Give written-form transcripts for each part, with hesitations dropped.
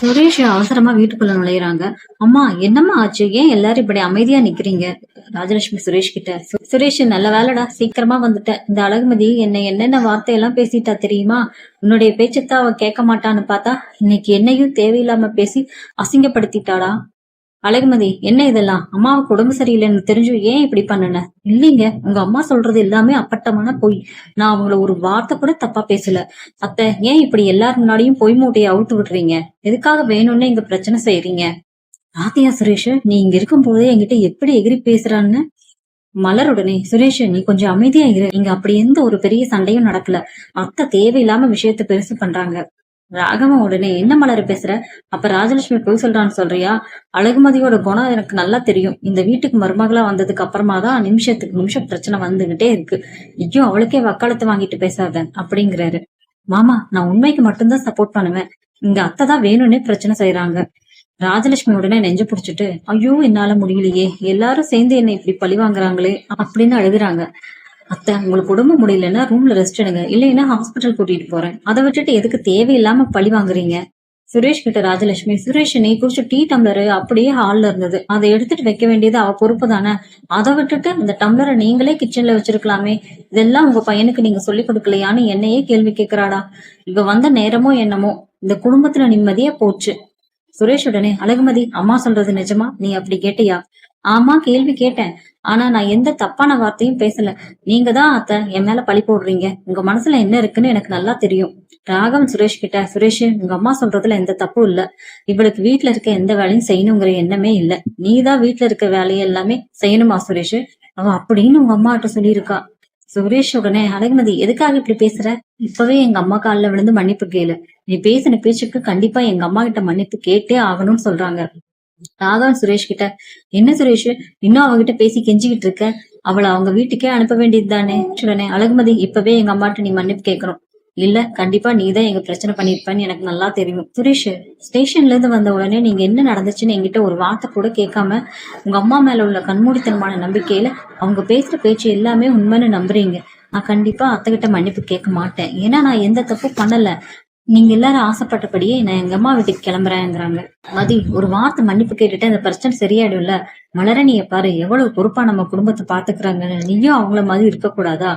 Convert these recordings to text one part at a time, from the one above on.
சுரேஷ் அவசரமா வீட்டுக்குள்ள நுழையிறாங்க. அம்மா என்னம்மா ஆச்சு? ஏன் எல்லாரும் இப்படி அமைதியா நிக்கிறீங்க? ராஜலட்சுமி சுரேஷ் கிட்ட, சுரேஷ் நல்ல வேலைடா சீக்கிரமா வந்துட்ட. இந்த அழகுமதி என்ன என்னென்ன வார்த்தையெல்லாம் பேசிட்டா தெரியுமா? உன்னுடைய பேச்சத்தான் அவ கேட்க மாட்டான்னு பார்த்தா இன்னைக்கு என்னையும் தேவையில்லாம பேசி அசிங்கப்படுத்திட்டாடா. அழகுமதி, என்ன இதெல்லாம்? அம்மாவுக்கு உடம்பு சரியில்லைன்னு தெரிஞ்சு ஏன் இப்படி பண்ணுன? இல்லீங்க, உங்க அம்மா சொல்றது எல்லாமே அப்பட்டமான பொய். நான் அவங்கள ஒரு வார்த்தை கூட தப்பா பேசல. அத்தை, ஏன் இப்படி எல்லாரும் முன்னாடியும் பொய் மூட்டையை அவுத்து விடுறீங்க? எதுக்காக வேணும்னு இங்க பிரச்சனை செய்யறீங்க? பாத்தியா சுரேஷ், நீ இங்க இருக்கும் போதே என்கிட்ட எப்படி எகிரி பேசுறான்னு. மலருடனே, சுரேஷ் நீ கொஞ்சம் அமைதியா இரு. இங்க அப்படி எந்த ஒரு பெரிய சண்டையும் நடக்கல. அத்தை தேவையில்லாம விஷயத்த பெருசு பண்றாங்க. ராகவன் உடனே, என்ன மலர் பேசுற? அப்ப ராஜலட்சுமி பொய் சொல்றான்னு சொல்றியா? அழகுமதியோட குணம் எனக்கு நல்லா தெரியும். இந்த வீட்டுக்கு மருமகளா வந்ததுக்கு அப்புறமா தான் நிமிஷத்துக்கு நிமிஷம் பிரச்சனை வந்துகிட்டே இருக்கு. ஐயோ, அவளுக்கே வக்காலத்து வாங்கிட்டு பேசாத அப்படிங்கிறாரு. மாமா, நான் உண்மைக்கு மட்டும்தான் சப்போர்ட் பண்ணுவேன். இங்க அத்தை தான் வேணும்னே பிரச்சனை செய்யறாங்க. ராஜலட்சுமி உடனே நெஞ்சு புடிச்சிட்டு, ஐயோ என்னால முடியலையே, எல்லாரும் சேர்ந்து என்ன இப்படி பழி வாங்குறாங்களே அப்படின்னு அழுகுறாங்க. அத்தை, உங்களுக்கு உடம்பு முடியலன்னா ரூம்ல ரெஸ்ட் எடுங்க, இல்லைன்னா ஹாஸ்பிட்டல் கூட்டிட்டு போறேன். அதை விட்டுட்டு எதுக்கு தேவையில்லாம பழி வாங்குறீங்க? சுரேஷ் கிட்ட ராஜலட்சுமி, சுரேஷ் நீ குடிச்ச டீ டம்ளரு அப்படியே ஹால்ல இருந்தது, அதை எடுத்துட்டு வைக்க வேண்டியது அவ பொறுப்பு தானே. அதை விட்டுட்டு இந்த டம்ளரை நீங்களே கிச்சன்ல வச்சிருக்கலாமே. இதெல்லாம் உங்க பையனுக்கு நீங்க சொல்லி கொடுக்கலையான்னு என்னையே கேள்வி கேட்கிறாடா. இவ வந்த நேரமோ என்னமோ இந்த குடும்பத்துல நிம்மதியே போச்சு. சுரேஷ் உடனே, அழகுமதி, அம்மா சொல்றது நிஜமா? நீ அப்படி கேட்டியா? ஆமா, கேள்வி கேட்டேன். ஆனா நான் எந்த தப்பான வார்த்தையும் பேசல. நீங்க தான் அத்தை என் மேல பழி போடுறீங்க. உங்க மனசுல என்ன இருக்குன்னு எனக்கு நல்லா தெரியும். ராகவன் சுரேஷ் கிட்ட, சுரேஷ் உங்க அம்மா சொல்றதுல எந்த தப்பும் இல்ல. இவளுக்கு வீட்டுல இருக்க எந்த வேலையும் செய்யணுங்கிற எண்ணமே இல்ல. நீதான் வீட்டுல இருக்க வேலையை எல்லாமே செய்யணுமா சுரேஷ்? அவ அப்படின்னு உங்க அம்மா கிட்ட சொல்லியிருக்கா. சுரேஷ் உடனே, அழகுமதி எதுக்காக இப்படி பேசுற? இப்பவே எங்க அம்மா காலில் விழுந்து மன்னிப்பு கேளு. நீ பேசின பேச்சுக்கு கண்டிப்பா எங்க அம்மா கிட்ட மன்னிப்பு கேட்டே ஆகணும்னு சொல்றாங்க. ராகவன் சுரேஷ் கிட்ட, என்ன சுரேஷ் இன்னும் அவகிட்ட பேசி கெஞ்சிக்கிட்டு இருக்க? அவளை அவங்க வீட்டுக்கே அனுப்ப வேண்டியது தானே? உடனே, அழகுமதி இப்பவே எங்க அம்மாட்ட நீ மன்னிப்பு கேட்கணும். இல்ல, கண்டிப்பா நீதான் எங்க பிரச்சனை பண்ணிருப்பேன்னு எனக்கு நல்லா தெரியும். சுரேஷ், ஸ்டேஷன்ல இருந்து வந்த உடனே நீங்க என்ன நடந்துச்சுன்னு என்கிட்ட ஒரு வார்த்தை கூட கேட்காம உங்க அம்மா மேல உள்ள கண்மூடித்தனமான நம்பிக்கையில அவங்க பேசுற பேச்சு எல்லாமே உண்மைன்னு நம்புறீங்க. நான் கண்டிப்பா அத்தைகிட்ட மன்னிப்பு கேட்க மாட்டேன். ஏன்னா நான் எந்த தப்பும் பண்ணல. நீங்க எல்லாரும் ஆசைப்பட்டபடியே நான் எங்க அம்மா வீட்டுக்கு கிளம்புறேங்கிறாங்க. மதி, ஒரு வார்த்தை மன்னிப்பு கேட்டுட்டு அந்த பிரச்சனை சரியாயிடும்ல. மலரணிய பாரு, எவ்வளவு பொறுப்பா நம்ம குடும்பத்தை பாத்துக்கிறாங்கன்னு. நீயும் அவங்கள மாதிரி இருக்கக்கூடாதா?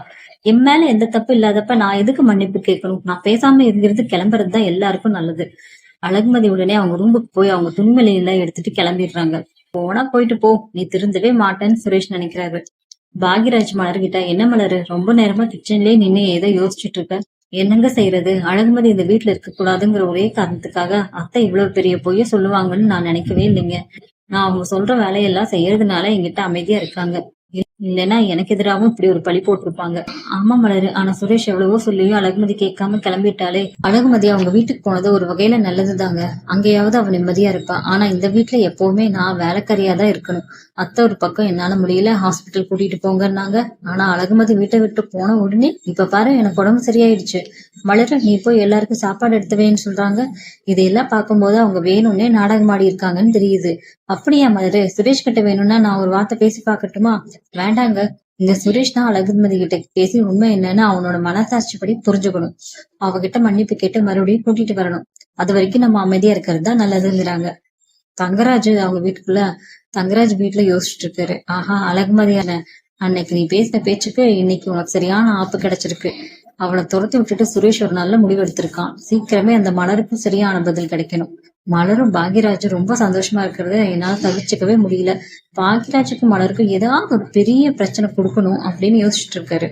என் மேல எந்த தப்பு இல்லாதப்ப நான் எதுக்கு மன்னிப்பு கேட்கணும்? நான் பேசாம இருக்கிறது கிளம்புறதுதான் எல்லாருக்கும் நல்லது. அழகுமதி உடனே அவங்க ரூமுக்கு போய் அவங்க துணிமலையெல்லாம் எடுத்துட்டு கிளம்பிடுறாங்க. போனா போயிட்டு போ, நீ திருந்தவே மாட்டேன்னு சுரேஷ் நினைக்கிறாரு. பாகியராஜ் மலர்கிட்ட, என்ன மலரு, ரொம்ப நேரமா கிச்சன்லயே நின்னு ஏதோ யோசிச்சுட்டு இருக்க? என்னங்க செய்யறது, அழகுமதி இந்த வீட்டுல இருக்க கூடாதுங்கிற ஒரே காரணத்துக்காக அத்தை இவ்வளவு பெரிய பொய்ய சொல்லுவாங்கன்னு நான் நினைக்கவே இல்லைங்க. நான் அவங்க சொல்ற வேலையெல்லாம் செய்யறதுனால என்கிட்ட அமைதியா இருக்காங்க. இல்லைன்னா எனக்கு எதிராகவும் இப்படி ஒரு பழி போட்டிருப்பாங்க. ஆமா மலரு, ஆனா சுரேஷ் எவ்வளவோ சொல்லியும் அழகுமதி கேட்காம கிளம்பிட்டாலே. அழகுமதி அவங்க வீட்டுக்கு போனது ஒரு வகையில நல்லதுதாங்க. அங்கேயாவது அவ நிம்மதியா இருப்பா. ஆனா இந்த வீட்டுல எப்பவுமே நான் வேலைக்காரியா தான் இருக்கணும். அத்தை ஒரு பக்கம் என்னால முடியல, ஹாஸ்பிட்டல் கூட்டிட்டு போங்கன்னாங்க. ஆனா அழகுமதி வீட்டை விட்டு போன உடனே இப்ப பாரு எனக்கு உடம்பு சரியாயிடுச்சு. மலரு, நீ போய் எல்லாருக்கும் சாப்பாடு எடுத்துவேன்னு சொல்றாங்க. இதையெல்லாம் பார்க்கும்போது அவங்க வேணும்னே நாடகம் ஆடி இருக்காங்கன்னு தெரியுது. அப்படியா மலரு? சுரேஷ் கிட்ட வேணும்னா நான் ஒரு வார்த்தை பேசி பாக்கட்டுமா? வேண்டாங்க, இந்த சுரேஷ் தான் அழகுமதி கிட்ட பேசி உண்மை என்னன்னு அவனோட மனசாட்சிப்படி புரிஞ்சுக்கணும். அவகிட்ட மன்னிப்பு கேட்டு மறுபடியும் கூட்டிட்டு வரணும். அது வரைக்கும் நம்ம அமைதியா இருக்கிறது தான் நல்லதுங்கிறாங்க. தங்கராஜ் அவங்க வீட்டுக்குள்ள, தங்கராஜ் வீட்டுல யோசிச்சுட்டு இருக்காரு. ஆஹா, அழகுமதியான அன்னைக்கு நீ பேசின பேச்சுக்கு இன்னைக்கு உனக்கு சரியான ஆப்பு கிடைச்சிருக்கு. அவளை துரத்தி விட்டுட்டு சுரேஷ் ஒரு நல்ல முடிவு எடுத்திருக்கான். சீக்கிரமே அந்த மலருக்கும் சரியான பதில் கிடைக்கணும். மலரும் பாக்யராஜும் ரொம்ப சந்தோஷமா இருக்கிறத என்னால தவிர்த்துக்கவே முடியல. பாக்யராஜுக்கும் மலருக்கும் ஏதாவது ஒரு பெரிய பிரச்சனை கொடுக்கணும் அப்படின்னு யோசிச்சுட்டு இருக்காரு.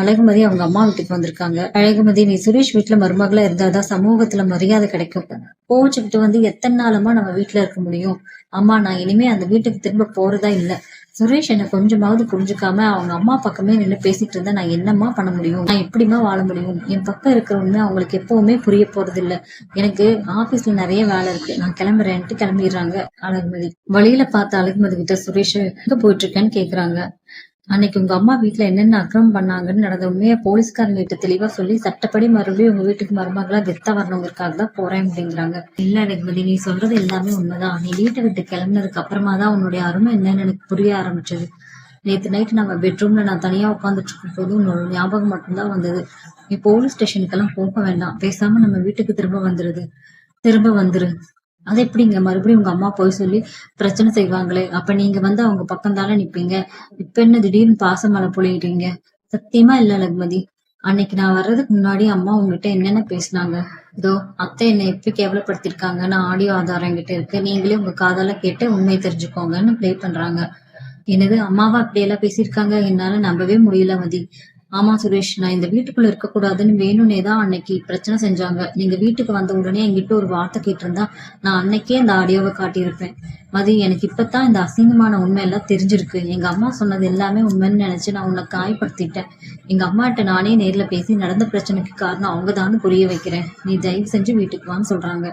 அழகுமதி அவங்க அம்மா வீட்டுக்கு வந்திருக்காங்க. அழகுமதி, நீ சுரேஷ் வீட்டுல மருமகளா இருந்தாதான் சமூகத்துல மரியாதை கிடைக்கும். கோவிச்சுக்கிட்டு வந்து எத்தனை நாளமா நம்ம வீட்டுல இருக்க முடியும்? அம்மா, நான் இனிமே அந்த வீட்டுக்கு திரும்ப போறதா இல்ல. சுரேஷ் என்ன கொஞ்சமாவது புரிஞ்சுக்காம அவங்க அம்மா பக்கமே நின்று பேசிட்டு இருந்தா நான் என்னமா பண்ண முடியும்? நான் எப்படிமா வாழ முடியும்? என் பக்கம் இருக்கிற உண்மை அவங்களுக்கு எப்பவுமே புரிய போறது இல்ல. எனக்கு ஆபீஸ்ல நிறைய வேலை இருக்கு, நான் கிளம்புறேன்ட்டு கிளம்பிடுறாங்க. அழகுமதி வழியில பார்த்த அழகுமதி கிட்ட, சுரேஷ் எங்க போயிட்டு இருக்கேன்னு கேக்குறாங்க. அன்னைக்கு உங்க அம்மா வீட்டுல என்னென்ன அக்கிரமம் பண்ணாங்கன்னு நடந்த உண்மையா போலீஸ்காரங்க கிட்ட தெளிவா சொல்லி சட்டப்படி மறுபடியும் உங்க வீட்டுக்கு மருமகளா கெத்தா வரணுங்கிறதுக்காக தான் போறேன் அப்படிங்கிறாங்க. இல்ல அழகுமதி, நீ சொல்றது எல்லாமே உண்மைதான். நீ வீட்டை விட்டு கிளம்புனதுக்கு அப்புறமா தான் உன்னுடைய அருமை என்னன்னு எனக்கு புரிய ஆரம்பிச்சது. நேத்து நைட்டு நம்ம பெட்ரூம்ல நான் தனியா உட்காந்துட்டு இருக்கும் போது உன்னோட ஞாபகம் மட்டும்தான் வந்தது. நீ போலீஸ் ஸ்டேஷனுக்கெல்லாம் போக வேண்டாம், பேசாம நம்ம வீட்டுக்கு திரும்ப வந்துருது. திரும்ப வந்துரு. அது எப்படிங்க மறுபடியும் உங்க அம்மா போய் சொல்லி பிரச்சனை செய்வாங்களே, அப்ப நீங்க வந்து அவங்க பக்கம் தானே நிப்பீங்க. இப்ப என்ன திடீர்னு பாசமழை பொழியறீங்க? சத்தியமா இல்ல லக்மதி. அன்னைக்கு நான் வர்றதுக்கு முன்னாடி அம்மா உங்ககிட்ட என்னென்ன பேசுனாங்க? இதோ அத்தை என்னை எப்படி கேவலப்படுத்திருக்காங்கன்னு ஆடியோ ஆதாரம் என்கிட்ட இருக்கு. நீங்களே உங்க காதால கேட்டு உண்மையை தெரிஞ்சுக்கோங்கன்னு ப்ளே பண்றாங்க. என்னது அம்மாவா அப்படியெல்லாம் பேசியிருக்காங்க? என்னால நம்பவே முடியல மதி. ஆமா சுரேஷ், நான் இந்த வீட்டுக்குள்ள இருக்கக்கூடாதுன்னு வேணும்னே தான் அன்னைக்கு பிரச்சனை செஞ்சாங்க. நீங்க வீட்டுக்கு வந்த உடனே என்கிட்ட ஒரு வார்த்தை கேட்டிருந்தா நான் அன்னைக்கே அந்த ஆடியோவை காட்டியிருப்பேன். மதி, எனக்கு இப்பதான் இந்த அசிங்கமான உண்மை எல்லாம் தெரிஞ்சிருக்கு. எங்க அம்மா சொன்னது எல்லாமே உண்மைன்னு நினைச்சு நான் உன்னை காயப்படுத்திட்டேன். எங்க அம்மாட்ட நானே நேர்ல பேசி நடந்த பிரச்சனைக்கு காரணம் அவங்கதான்னு புரிய வைக்கிறேன். நீ தயவு செஞ்சு வீட்டுக்கு வான்னு சொல்றாங்க.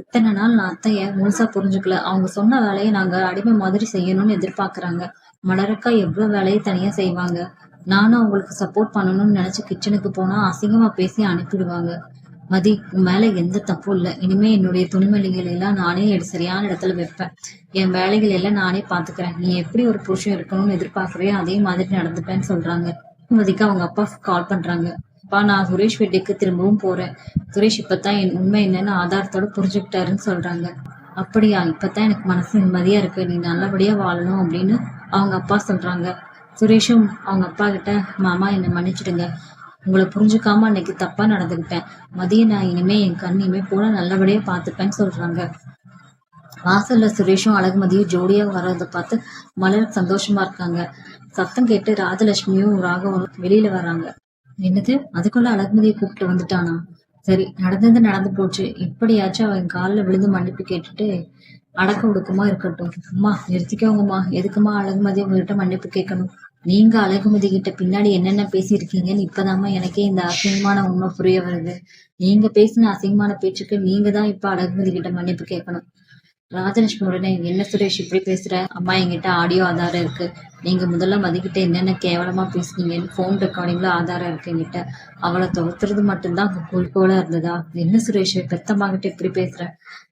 இத்தனை நாள் நான் அத்தைய முழுசா புரிஞ்சுக்கல. அவங்க சொன்ன வேலையை நாங்க அடிமை மாதிரி செய்யணும்னு எதிர்பார்க்கறாங்க. மலரக்கா எவ்வளவு வேலையை தனியா செய்வாங்க. நானும் அவங்களுக்கு சப்போர்ட் பண்ணணும்னு நினைச்சு கிச்சனுக்கு போனா அசிங்கமா பேசி அனுப்பிடுவாங்க. மதி, உன் மேல எந்த தப்பும் இல்ல. இனிமே என்னுடைய துணிமணிகள் எல்லாம் நானே சரியான இடத்துல வைப்பேன். என் வேலைகள் எல்லாம் நானே பாத்துக்கிறேன். நீ எப்படி ஒரு புருஷன் இருக்கணும்னு எதிர்பார்க்கறியோ அதே மாதிரி நடந்துப்பேன்னு சொல்றாங்க. மதிக்கு அவங்க அப்பா கால் பண்றாங்க. அப்பா, நான் சுரேஷ் வீட்டுக்கு திரும்பவும் போறேன். சுரேஷ் இப்பதான் என் உண்மை என்னன்னு ஆதாரத்தோட புரிஞ்சுக்கிட்டாருன்னு சொல்றாங்க. அப்படியா? இப்பதான் எனக்கு மனசு நிம்மதியா இருக்கு. நீ நல்லபடியா வாழணும் அப்படின்னு அவங்க அப்பா சொல்றாங்க. சுரேஷும் அவங்க அப்பா கிட்ட, மாமா என்னை மன்னிச்சிடுங்க. உங்களை புரிஞ்சுக்காம அன்னைக்கு தப்பா நடந்துக்கிட்டேன். மதியம் நான் இனிமே என் கண்ணியுமே போல நல்லபடியா பாத்துப்பேன்னு சொல்றாங்க. வாசல்ல சுரேஷும் அழகுமதியும் ஜோடியா வர்றதை பார்த்து மலர் சந்தோஷமா இருக்காங்க. சத்தம் கேட்டு ராஜலட்சுமியும் ராகவும் வெளியில வர்றாங்க. என்னது, அதுக்குள்ள அழகுமதியை கூப்பிட்டு வந்துட்டானா? சரி, நடந்தது நடந்து போச்சு. இப்படியாச்சும் அவன் காலில் விழுந்து மன்னிப்பு கேட்டுட்டு அடக்க ஒடுக்கமா இருக்கட்டும். அம்மா நிறுத்திக்கோங்கம்மா. எதுக்குமா அழகுமதி உங்ககிட்ட மன்னிப்பு கேட்கணும்? நீங்க அழகுமதி கிட்ட பின்னாடி என்னென்ன பேசியிருக்கீங்கன்னு இப்பதாம்மா எனக்கே இந்த அசிங்கமான உண்மை புரிய வருது. நீங்க பேசின அசிங்கமான பேச்சுக்கு நீங்க தான் இப்ப அழகுமதி கிட்ட மன்னிப்பு கேட்கணும். ராஜலட்சுமி உடனே, என்ன சுரேஷ் இப்படி பேசுற? அம்மா என்கிட்ட ஆடியோ ஆதாரம் இருக்கு. நீங்க முதல்ல மதிக்கிட்ட என்னென்ன கேவலமா பேசுனீங்கன்னு போன் ரெக்கார்டிங்ல ஆதாரம் இருக்கு என்கிட்ட. அவளை துரத்துறது மட்டும்தான் அங்க குறிக்கோளா இருந்ததா? என்ன சுரேஷ் பெத்தம்மா கிட்ட இப்படி பேசுற?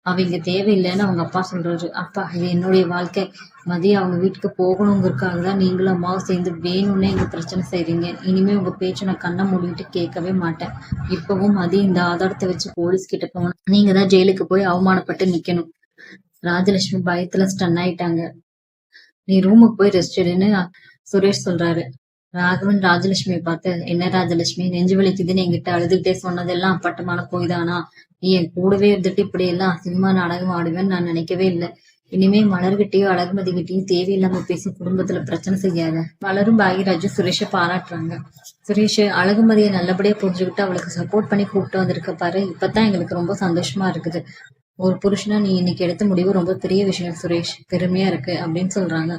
அவ இங்க தேவையில்லைன்னு அவங்க அப்பா சொல்றாரு. அப்பா, இது என்னுடைய வாழ்க்கை. மதியம் அவங்க வீட்டுக்கு போகணுங்கிறதுக்காக தான் நீங்களும் அம்மாவும் சேர்ந்து வேணும்னே இங்க பிரச்சனை செய்றீங்க. இனிமே உங்க பேச்சு நான் கண்ணை மூடிட்டு கேட்கவே மாட்டேன். இப்பவும் மதியம் இந்த ஆதாரத்தை வச்சு போலீஸ் கிட்ட போகணும். நீங்க தான் ஜெயிலுக்கு போய் அவமானப்பட்டு நிக்கணும். ராஜலட்சுமி பயத்துல ஸ்டன் ஆயிட்டாங்க. நீ ரூமுக்கு போய் ரெஸ்ட் எடுன்னு சுரேஷ் சொல்றாரு. ராகவன் ராஜலட்சுமியை பார்த்து, என்ன ராஜலட்சுமி, நெஞ்சு வலிக்குதுன்னு என்கிட்ட அழுதுகிட்டே சொன்னதெல்லாம் அப்பட்டமான போய் தானா? நீ என் கூடவே இருந்துட்டு இப்படி எல்லாம் அசிங்கமா நாடகம் ஆடுவேன்னு நான் நினைக்கவே இல்லை. இனிமே மலர்கிட்டயோ அழகுமதி கிட்டயும் தேவையில்லாம பேசி குடும்பத்துல பிரச்சனை செய்யாத. மலரும் பாகியராஜும் சுரேஷை பாராட்டுறாங்க. சுரேஷ், அழகுமதியை நல்லபடியா புரிஞ்சுக்கிட்டு அவளுக்கு சப்போர்ட் பண்ணி கூப்பிட்டு வந்திருக்க பாரு. இப்பதான் எங்களுக்கு ரொம்ப சந்தோஷமா இருக்குது. ஒரு புருஷனா நீ இன்னைக்கு எடுத்த முடிவு ரொம்ப பெரிய விஷயம் சுரேஷ். பெருமையா இருக்கு அப்படின்னு சொல்றாங்க.